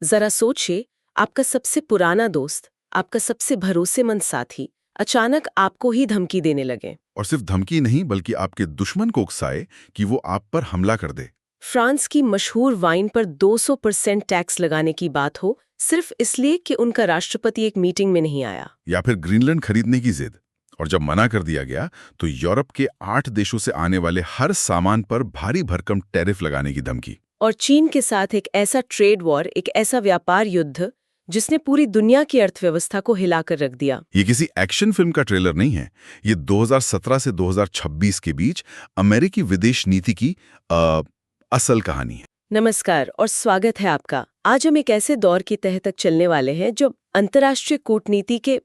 जरा सोचिए, आपका सबसे पुराना दोस्त, आपका सबसे भरोसेमंद साथी अचानक आपको ही धमकी देने लगे। और सिर्फ धमकी नहीं बल्कि आपके दुश्मन को उकसाए कि वो आप पर हमला कर दे। फ्रांस की मशहूर वाइन पर 200% टैक्स लगाने की बात हो, सिर्फ इसलिए कि उनका राष्ट्रपति एक मीटिंग में नहीं आया। या फिर ग्रीनलैंड खरीदने की जिद। और जब मना कर दिया गया तो यूरोप के 8 देशों से आने वाले हर सामान पर भारी भरकम टैरिफ लगाने की धमकी। और चीन के साथ एक ऐसा ट्रेड वॉर, एक ऐसा व्यापार युद्ध जिसने पूरी दुनिया की अर्थव्यवस्था को हिलाकर रख दिया। ये किसी एक्शन फिल्म का ट्रेलर नहीं है। ये 2017 से 2026 के बीच अमेरिकी विदेश नीति की असल कहानी है। नमस्कार और स्वागत है आपका। आज हम एक ऐसे दौर के तह तक चलने वाले हैं जो अंतर्राष्ट्रीय कूटनीति के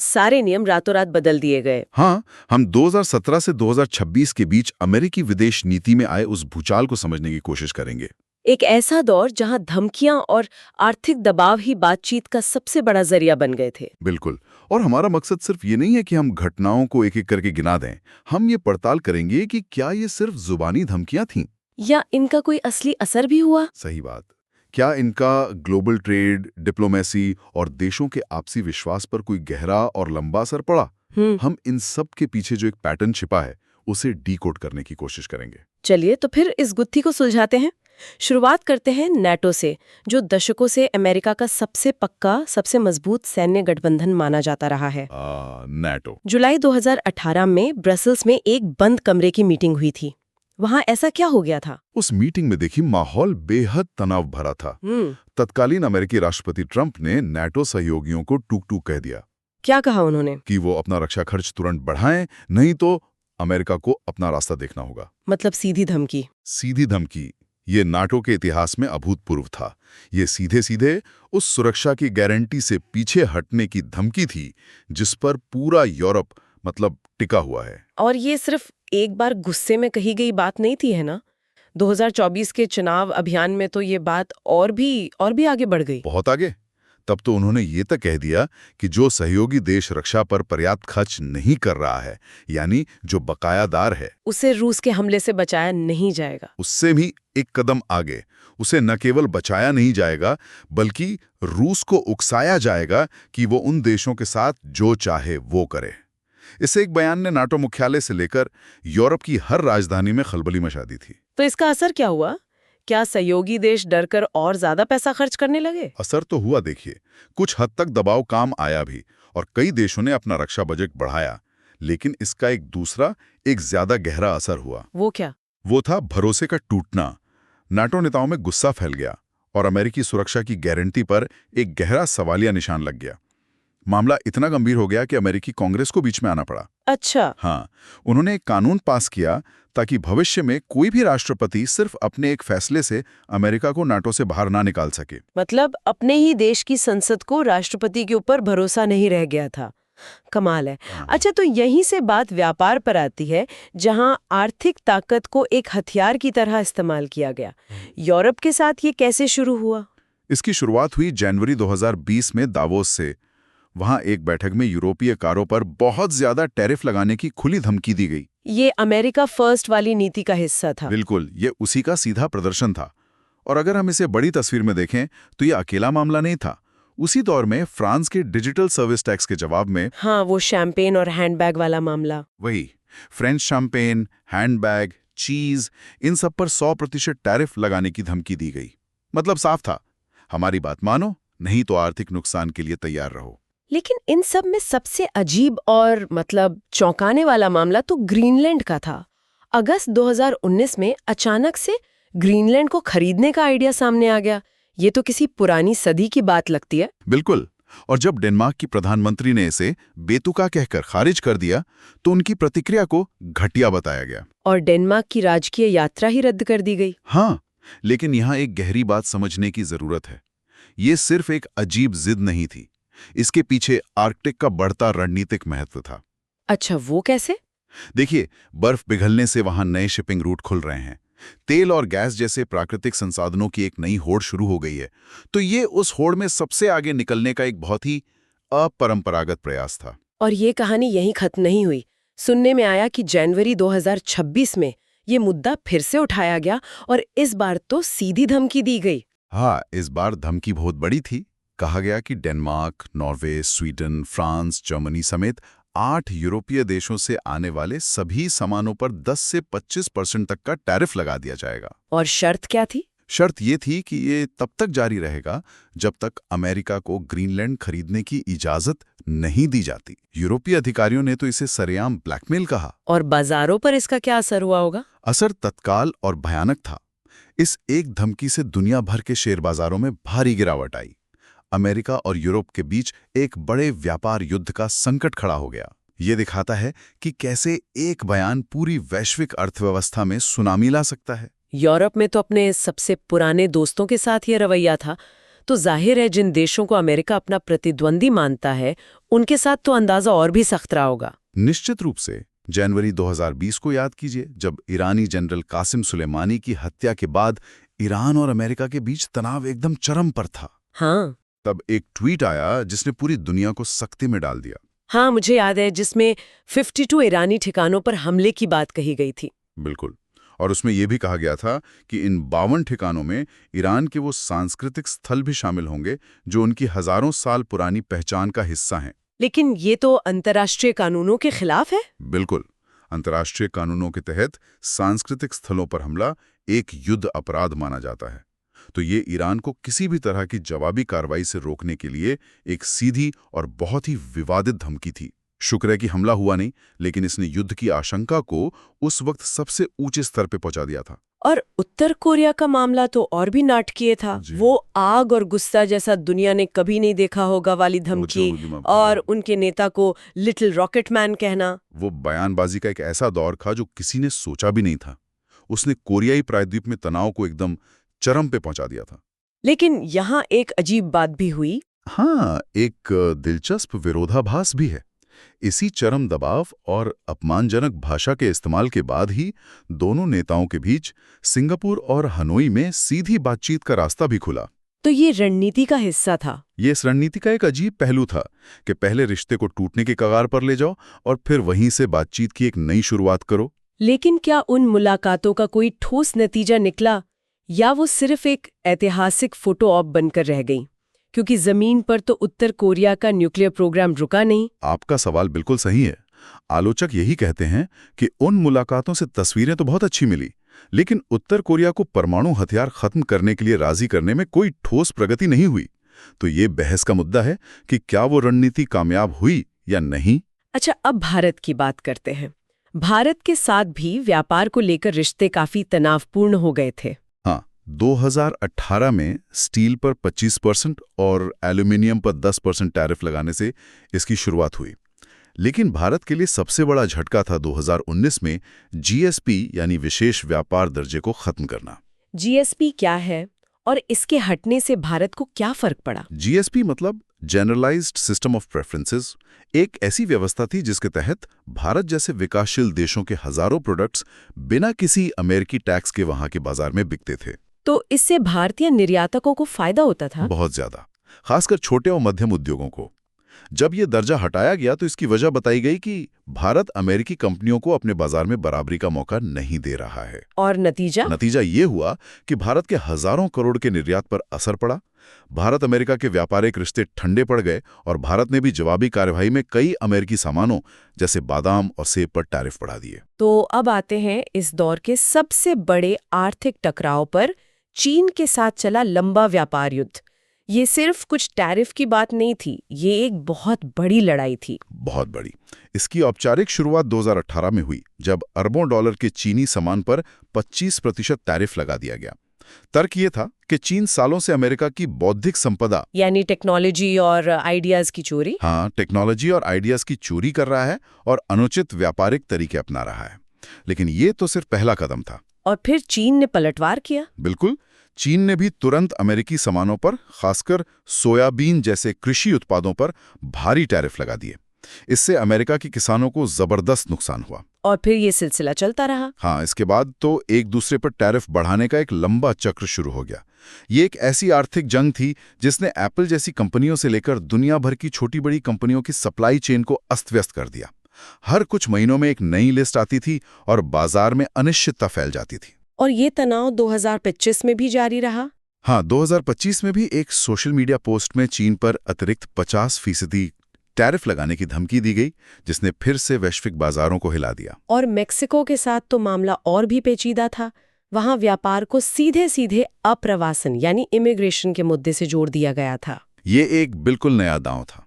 सारे नियम रातों रात बदल दिए गए। हाँ, हम 2017 से 2026 के बीच अमेरिकी विदेश नीति में आए उस भूचाल को समझने की कोशिश करेंगे। एक ऐसा दौर जहां धमकियां और आर्थिक दबाव ही बातचीत का सबसे बड़ा जरिया बन गए थे। बिल्कुल। और हमारा मकसद सिर्फ ये नहीं है कि हम घटनाओं को एक एक करके गिना दें। हम ये पड़ताल करेंगे कि क्या ये सिर्फ जुबानी धमकियां थीं या इनका कोई असली असर भी हुआ। सही बात। क्या इनका ग्लोबल ट्रेड, डिप्लोमेसी और देशों के आपसी विश्वास पर कोई गहरा और लंबा असर पड़ा? हम इन सब के पीछे जो एक पैटर्न छिपा है उसे डीकोड करने की कोशिश करेंगे। चलिए तो फिर इस गुत्थी को सुलझाते हैं। शुरुआत करते हैं नाटो से, जो दशकों से अमेरिका का सबसे पक्का, सबसे मजबूत सैन्य गठबंधन माना जाता रहा है। नाटो। जुलाई 2018 में ब्रसल्स में एक बंद कमरे की मीटिंग हुई थी। वहां ऐसा क्या हो गया था? उस मीटिंग में देखिए माहौल बेहद तनाव भरा था। तत्कालीन अमेरिकी राष्ट्रपति ट्रंप ने नाटो सहयोगियों को टूक टूक कह दिया। क्या कहा उन्होंने? कि वो अपना रक्षा खर्च तुरंत बढ़ाएं, नहीं तो अमेरिका को अपना रास्ता देखना होगा। मतलब सीधी धमकी। सीधी धमकी। ये नाटो के इतिहास में अभूतपूर्व था। ये सीधे सीधे उस सुरक्षा की गारंटी से पीछे हटने की धमकी थी जिस पर पूरा यूरोप टिका हुआ है। और ये सिर्फ एक बार गुस्से में कही गई बात नहीं थी, है ना? 2024 के चुनाव अभियान में तो ये बात और भी आगे बढ़ गई। बहुत आगे। तब तो उन्होंने ये तक कह दिया कि जो सहयोगी देश रक्षा पर पर्याप्त खर्च नहीं कर रहा है, यानी जो बकायादार है, उसे रूस के हमले से बचाया नहीं जाएगा। उससे भी एक कदम आगे। उसे न केवल बचाया नहीं जाएगा बल्कि रूस को उकसाया जाएगा कि वो उन देशों के साथ जो चाहे वो करे। इससे एक बयान ने नाटो मुख्यालय से लेकर यूरोप की हर राजधानी में खलबली मचा दी थी। तो इसका असर क्या हुआ? क्या सहयोगी देश डरकर और ज्यादा पैसा खर्च करने लगे? असर तो हुआ। देखिए, कुछ हद तक दबाव काम आया भी और कई देशों ने अपना रक्षा बजट बढ़ाया, लेकिन इसका एक ज्यादा गहरा असर हुआ। वो क्या? वो था भरोसे का टूटना। नाटो नेताओं में गुस्सा फैल गया और अमेरिकी सुरक्षा की गारंटी पर एक गहरा सवालिया निशान लग गया। मामला इतना गंभीर हो गया कि अमेरिकी कांग्रेस को बीच में आना पड़ा। अच्छा। हाँ, उन्होंने एक कानून पास किया ताकि भविष्य में कोई भी राष्ट्रपति सिर्फ अपने एक फैसले से अमेरिका को नाटो से बाहर ना निकाल सके। मतलब अपने ही देश की संसद को राष्ट्रपति के ऊपर भरोसा नहीं रह गया था। कमाल है। अच्छा, तो यहीं से बात व्यापार पर आती है, जहां आर्थिक ताकत को एक हथियार की तरह इस्तेमाल किया गया। यूरोप के साथ ये कैसे शुरू हुआ? इसकी शुरुआत हुई जनवरी 2020 में दावोस से। वहां एक बैठक में यूरोपीय कारों पर बहुत ज्यादा टैरिफ लगाने की खुली धमकी दी गई। ये अमेरिका फर्स्ट वाली नीति का हिस्सा था। बिल्कुल, ये उसी का सीधा प्रदर्शन था। और अगर हम इसे बड़ी तस्वीर में देखें तो ये अकेला मामला नहीं था। उसी दौर में फ्रांस के डिजिटल सर्विस टैक्स के जवाब में, हाँ, वो शैंपेन और हैंडबैग वाला मामला। वही फ्रेंच शैंपेन, हैंडबैग, चीज, इन सब पर 100% टैरिफ लगाने की धमकी दी गई। मतलब साफ था, हमारी बात मानो, नहीं तो आर्थिक नुकसान के लिए तैयार रहो। लेकिन इन सब में सबसे अजीब और चौंकाने वाला मामला तो ग्रीनलैंड का था। अगस्त 2019 में अचानक से ग्रीनलैंड को खरीदने का आइडिया सामने आ गया। ये तो किसी पुरानी सदी की बात लगती है। बिल्कुल। और जब डेनमार्क की प्रधानमंत्री ने इसे बेतुका कहकर खारिज कर दिया तो उनकी प्रतिक्रिया को घटिया बताया गया और डेनमार्क की राजकीय यात्रा ही रद्द कर दी गई। हाँ, लेकिन यहाँ एक गहरी बात समझने की जरूरत है। ये सिर्फ एक अजीब जिद नहीं थी, इसके पीछे आर्कटिक का बढ़ता रणनीतिक महत्व था। अच्छा, वो कैसे? देखिए, बर्फ पिघलने से वहां नए शिपिंग रूट खुल रहे हैं। तेल और गैस जैसे प्राकृतिक संसाधनों की एक नई होड़ शुरू हो गई है। तो ये उस होड़ में सबसे आगे निकलने का एक बहुत ही अपरंपरागत प्रयास था। और ये कहानी यहीं खत्म नहीं हुई। सुनने में आया कि जनवरी 2026 में ये मुद्दा फिर से उठाया गया और इस बार तो सीधी धमकी दी गई। हाँ, इस बार धमकी बहुत बड़ी थी। कहा गया कि Denmark, Norway, Sweden, France, Germany समेत 8 यूरोपीय देशों से आने वाले सभी सामानों पर 10 से 25% तक का टैरिफ लगा दिया जाएगा। और शर्त क्या थी? शर्त ये थी कि ये तब तक जारी रहेगा जब तक अमेरिका को ग्रीनलैंड खरीदने की इजाजत नहीं दी जाती। यूरोपीय अधिकारियों ने तो इसे सरेआम ब्लैकमेल कहा। और बाजारों पर इसका क्या असर हुआ होगा? असर तत्काल और भयानक था। इस एक धमकी से दुनिया भर के शेयर बाजारों में भारी गिरावट आई। अमेरिका और यूरोप के बीच एक बड़े व्यापार युद्ध का संकट खड़ा हो गया। ये दिखाता है कि कैसे एक बयान पूरी वैश्विक अर्थव्यवस्था में सुनामी ला सकता है। यूरोप में तो अपने सबसे पुराने दोस्तों के साथ ये रवैया था, तो जाहिर है जिन देशों को अमेरिका अपना प्रतिद्वंदी मानता है उनके साथ तो अंदाजा और भी सख्त रहा होगा। निश्चित रूप से। जनवरी 2020 को याद कीजिए, जब ईरानी जनरल कासिम सुलेमानी की हत्या के बाद ईरान और अमेरिका के बीच तनाव एकदम चरम पर था। हाँ, तब एक ट्वीट आया जिसने पूरी दुनिया को सख्ती में डाल दिया। हाँ, मुझे याद है, जिसमें 52 ईरानी ठिकानों पर हमले की बात कही गई थी। बिल्कुल। और उसमें यह भी कहा गया था कि इन 52 ठिकानों में ईरान के वो सांस्कृतिक स्थल भी शामिल होंगे जो उनकी हजारों साल पुरानी पहचान का हिस्सा हैं। लेकिन ये तो अंतर्राष्ट्रीय कानूनों के खिलाफ है। बिल्कुल। अंतर्राष्ट्रीय कानूनों के तहत सांस्कृतिक स्थलों पर हमला एक युद्ध अपराध माना जाता है। तो ये ईरान को किसी भी तरह की जवाबी कार्रवाई से रोकने के लिए एक सीधी और बहुत ही विवादित धमकी थी। शुक्र है कि हमला हुआ नहीं, लेकिन इसने युद्ध की आशंका को उस वक्त सबसे ऊंचे स्तर पे पहुंचा दिया था। और उत्तर कोरिया का मामला तो और भी नाटकीय था। वो आग और गुस्सा जैसा दुनिया ने कभी नहीं देखा होगा वाली धमकी, और उनके नेता को लिटिल रॉकेट मैन कहना। वो बयानबाजी का एक ऐसा दौर था जो किसी ने सोचा भी नहीं था। उसने कोरियाई प्रायद्वीप में तनाव को एकदम चरम पे पहुंचा दिया था। लेकिन यहाँ एक अजीब बात भी हुई। हाँ, एक दिलचस्प विरोधाभास भी है। इसी चरम दबाव और अपमानजनक भाषा के इस्तेमाल के बाद ही दोनों नेताओं के बीच सिंगापुर और हनोई में सीधी बातचीत का रास्ता भी खुला। तो ये रणनीति का हिस्सा था। ये इस रणनीति का एक अजीब पहलू था कि पहले रिश्ते को टूटने के कगार पर ले जाओ और फिर वहीं से बातचीत की एक नई शुरुआत करो। लेकिन क्या उन मुलाकातों का कोई ठोस नतीजा निकला, या वो सिर्फ एक ऐतिहासिक फोटो ऑप बनकर रह गई? क्योंकि जमीन पर तो उत्तर कोरिया का न्यूक्लियर प्रोग्राम रुका नहीं। आपका सवाल बिल्कुल सही है। आलोचक यही कहते हैं कि उन मुलाकातों से तस्वीरें तो बहुत अच्छी मिली, लेकिन उत्तर कोरिया को परमाणु हथियार खत्म करने के लिए राजी करने में कोई ठोस प्रगति नहीं हुई। तो ये बहस का मुद्दा है कि क्या वो रणनीति कामयाब हुई या नहीं। अच्छा, अब भारत की बात करते हैं। भारत के साथ भी व्यापार को लेकर रिश्ते काफी तनावपूर्ण हो गए थे। 2018 में स्टील पर 25% और एल्यूमिनियम पर 10% टैरिफ लगाने से इसकी शुरुआत हुई। लेकिन भारत के लिए सबसे बड़ा झटका था 2019 में जीएसपी यानी विशेष व्यापार दर्जे को खत्म करना। जीएसपी क्या है और इसके हटने से भारत को क्या फर्क पड़ा? जीएसपी मतलब जनरलाइज्ड सिस्टम ऑफ प्रेफरेंसेस, एक ऐसी व्यवस्था थी जिसके तहत भारत जैसे विकासशील देशों के हजारों प्रोडक्ट्स बिना किसी अमेरिकी टैक्स के वहां के बाजार में बिकते थे। तो इससे भारतीय निर्यातकों को फायदा होता था? बहुत ज्यादा, खासकर छोटे और मध्यम उद्योगों को। जब ये दर्जा हटाया गया तो इसकी वजह बताई गई कि भारत अमेरिकी कंपनियों को अपने बाजार में बराबरी का मौका नहीं दे रहा है। और नतीजा ये हुआ कि भारत के हजारों करोड़ के निर्यात पर असर पड़ा। भारत अमेरिका के व्यापारिक रिश्ते ठंडे पड़ गए और भारत ने भी जवाबी कार्यवाही में कई अमेरिकी सामानों जैसे बादाम और सेब पर टैरिफ बढ़ा दिए। तो अब आते हैं इस दौर के सबसे बड़े आर्थिक टकराव पर, चीन के साथ चला लंबा व्यापार युद्ध। ये सिर्फ कुछ टैरिफ की बात नहीं थी, ये एक बहुत बड़ी लड़ाई थी। बहुत बड़ी। इसकी औपचारिक शुरुआत 2018 में हुई, जब अरबों डॉलर के चीनी सामान पर 25% टैरिफ लगा दिया गया। तर्क ये था कि चीन सालों से अमेरिका की बौद्धिक संपदा यानी टेक्नोलॉजी और आइडियाज की चोरी टेक्नोलॉजी और आइडियाज की चोरी कर रहा है और अनुचित व्यापारिक तरीके अपना रहा है। लेकिन ये तो सिर्फ पहला कदम था। और फिर चीन ने पलटवार किया। बिल्कुल, चीन ने भी तुरंत अमेरिकी सामानों पर, खासकर सोयाबीन जैसे कृषि उत्पादों पर भारी टैरिफ लगा दिए। इससे अमेरिका के किसानों को जबरदस्त नुकसान हुआ। और फिर ये सिलसिला चलता रहा। हाँ, इसके बाद तो एक दूसरे पर टैरिफ बढ़ाने का एक लंबा चक्र शुरू हो गया। ये एक ऐसी आर्थिक जंग थी जिसने एप्पल जैसी कंपनियों से लेकर दुनिया भर की छोटी बड़ी कंपनियों की सप्लाई चेन को अस्त-व्यस्त कर दिया। हर कुछ महीनों में एक नई लिस्ट आती थी और बाजार में अनिश्चितता फैल जाती थी। और ये तनाव 2025 में भी जारी रहा। हाँ, 2025 में भी एक सोशल मीडिया पोस्ट में चीन पर अतिरिक्त 50% टैरिफ लगाने की धमकी दी गई, जिसने फिर से वैश्विक बाजारों को हिला दिया। और मेक्सिको के साथ तो मामला और भी पेचीदा था। वहां व्यापार को सीधे सीधे अप्रवासन यानी इमिग्रेशन के मुद्दे से जोड़ दिया गया था। ये एक बिल्कुल नया दांव था।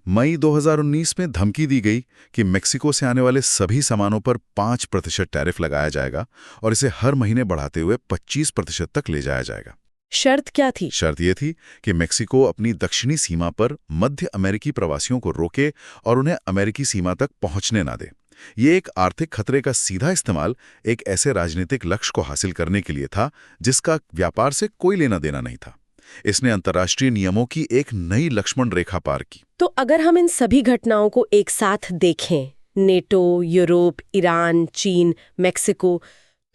मई 2019 में धमकी दी गई कि मेक्सिको से आने वाले सभी सामानों पर 5% टैरिफ लगाया जाएगा और इसे हर महीने बढ़ाते हुए 25% तक ले जाया जाएगा। शर्त क्या थी? शर्त ये थी कि मेक्सिको अपनी दक्षिणी सीमा पर मध्य अमेरिकी प्रवासियों को रोके और उन्हें अमेरिकी सीमा तक पहुंचने ना दे। ये एक आर्थिक खतरे का सीधा इस्तेमाल एक ऐसे राजनीतिक लक्ष्य को हासिल करने के लिए था जिसका व्यापार से कोई लेना देना नहीं था। इसने अंतर्राष्ट्रीय नियमों की एक नई लक्ष्मण रेखा पार की। तो अगर हम इन सभी घटनाओं को एक साथ देखें, नेटो, यूरोप, ईरान, चीन, मेक्सिको,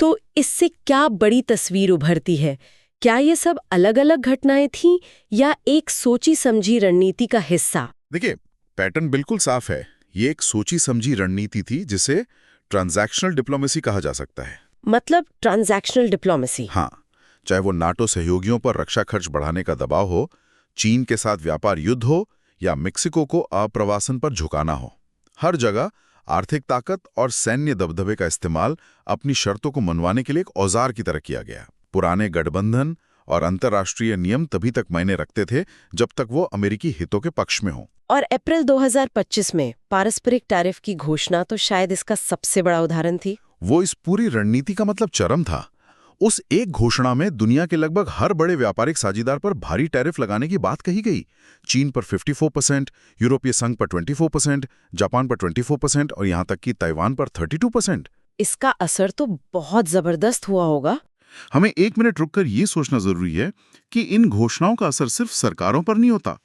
तो इससे क्या बड़ी तस्वीर उभरती है? क्या ये सब अलग अलग घटनाएं थीं या एक सोची समझी रणनीति का हिस्सा? देखिए, पैटर्न बिल्कुल साफ है। ये एक सोची समझी रणनीति थी जिसे ट्रांजैक्शनल डिप्लोमेसी कहा जा सकता है। मतलब ट्रांजैक्शनल डिप्लोमेसी? हाँ, चाहे वो नाटो सहयोगियों पर रक्षा खर्च बढ़ाने का दबाव हो, चीन के साथ व्यापार युद्ध हो या मेक्सिको को अप्रवासन पर झुकाना हो, हर जगह आर्थिक ताकत और सैन्य दबदबे का इस्तेमाल अपनी शर्तों को मनवाने के लिए एक औजार की तरह किया गया। पुराने गठबंधन और अंतर्राष्ट्रीय नियम तभी तक मायने रखते थे जब तक वो अमेरिकी हितों के पक्ष में हों। और अप्रैल 2025 में पारस्परिक टैरिफ की घोषणा तो शायद इसका सबसे बड़ा उदाहरण थी। वो इस पूरी रणनीति का मतलब चरम था। उस एक घोषणा में दुनिया के लगभग हर बड़े व्यापारिक साझेदार पर भारी टैरिफ लगाने की बात कही गई। चीन पर 54%, यूरोपीय संघ पर 24%, जापान पर 24% और यहां तक कि ताइवान पर 32%। इसका असर तो बहुत जबरदस्त हुआ होगा। हमें एक मिनट रुककर ये सोचना जरूरी है कि इन घोषणाओं का असर सिर्फ सरकारों पर नहीं होता।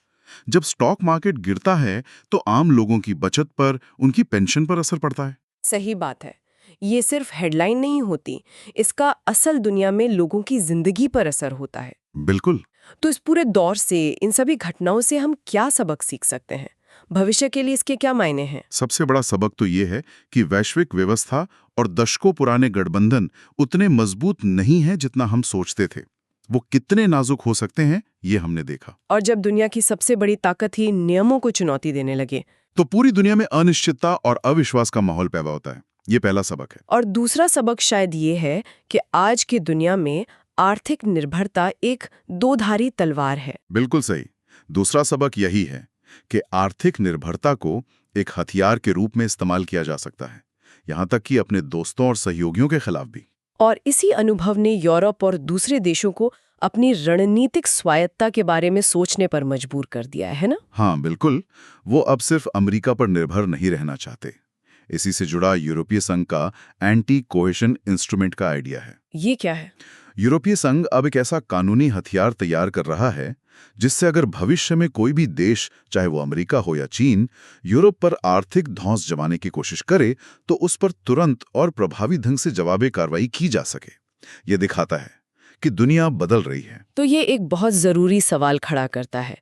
जब स्टॉक मार्केट गिरता है तो आम लोगों की बचत पर, उनकी पेंशन पर असर पड़ता है। सही बात है। ये सिर्फ हेडलाइन नहीं होती, इसका असल दुनिया में लोगों की जिंदगी पर असर होता है। बिल्कुल। तो इस पूरे दौर से, इन सभी घटनाओं से हम क्या सबक सीख सकते हैं? भविष्य के लिए इसके क्या मायने हैं? सबसे बड़ा सबक तो ये है कि वैश्विक व्यवस्था और दशकों पुराने गठबंधन उतने मजबूत नहीं हैं जितना हम सोचते थे। वो कितने नाजुक हो सकते हैं, ये हमने देखा। और जब दुनिया की सबसे बड़ी ताकत ही नियमों को चुनौती देने लगे, तो पूरी दुनिया में अनिश्चितता और अविश्वास का माहौल पैदा होता है। ये पहला सबक है। और दूसरा सबक शायद ये है कि आज की दुनिया में आर्थिक निर्भरता एक दोधारी तलवार है। बिल्कुल सही। दूसरा सबक यही है कि आर्थिक निर्भरता को एक हथियार के रूप में इस्तेमाल किया जा सकता है, यहां तक कि अपने दोस्तों और सहयोगियों के खिलाफ भी। और इसी अनुभव ने यूरोप और दूसरे देशों को अपनी रणनीतिक स्वायत्ता के बारे में सोचने पर मजबूर कर दिया है ना? हाँ बिल्कुल। वो अब सिर्फ अमेरिका पर निर्भर नहीं रहना चाहते। इसी से जुड़ा यूरोपीय संघ का एंटी कोहेशन इंस्ट्रूमेंट का आइडिया है। ये क्या है? यूरोपीय संघ अब एक ऐसा कानूनी हथियार तैयार कर रहा है जिससे अगर भविष्य में कोई भी देश, चाहे वो अमेरिका हो या चीन, यूरोप पर आर्थिक धौंस जमाने की कोशिश करे तो उस पर तुरंत और प्रभावी ढंग से जवाबी कार्रवाई की जा सके। ये दिखाता है कि दुनिया बदल रही है। तो ये एक बहुत जरूरी सवाल खड़ा करता है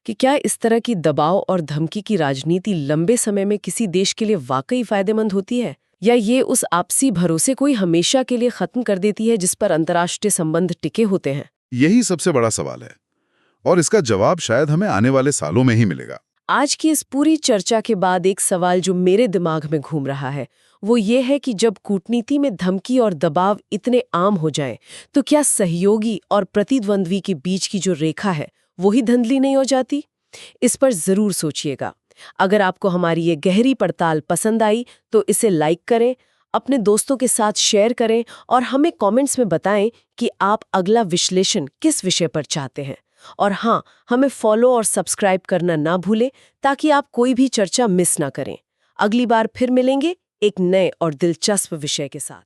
कि क्या इस तरह की दबाव और धमकी की राजनीति लंबे समय में किसी देश के लिए वाकई फायदेमंद होती है, या ये उस आपसी भरोसे को ही हमेशा के लिए खत्म कर देती है जिस पर अंतर्राष्ट्रीय संबंध टिके होते हैं? यही सबसे बड़ा सवाल है और इसका जवाब शायद हमें आने वाले सालों में ही मिलेगा। आज की इस पूरी चर्चा के बाद एक सवाल जो मेरे दिमाग में घूम रहा है वो ये है कि जब कूटनीति में धमकी और दबाव इतने आम हो जाए तो क्या सहयोगी और प्रतिद्वंद्वी के बीच की जो रेखा है वो ही धुंधली नहीं हो जाती? इस पर जरूर सोचिएगा। अगर आपको हमारी ये गहरी पड़ताल पसंद आई तो इसे लाइक करें, अपने दोस्तों के साथ शेयर करें और हमें कमेंट्स में बताएं कि आप अगला विश्लेषण किस विषय पर चाहते हैं। और हाँ, हमें फॉलो और सब्सक्राइब करना ना भूलें ताकि आप कोई भी चर्चा मिस ना करें। अगली बार फिर मिलेंगे एक नए और दिलचस्प विषय के साथ।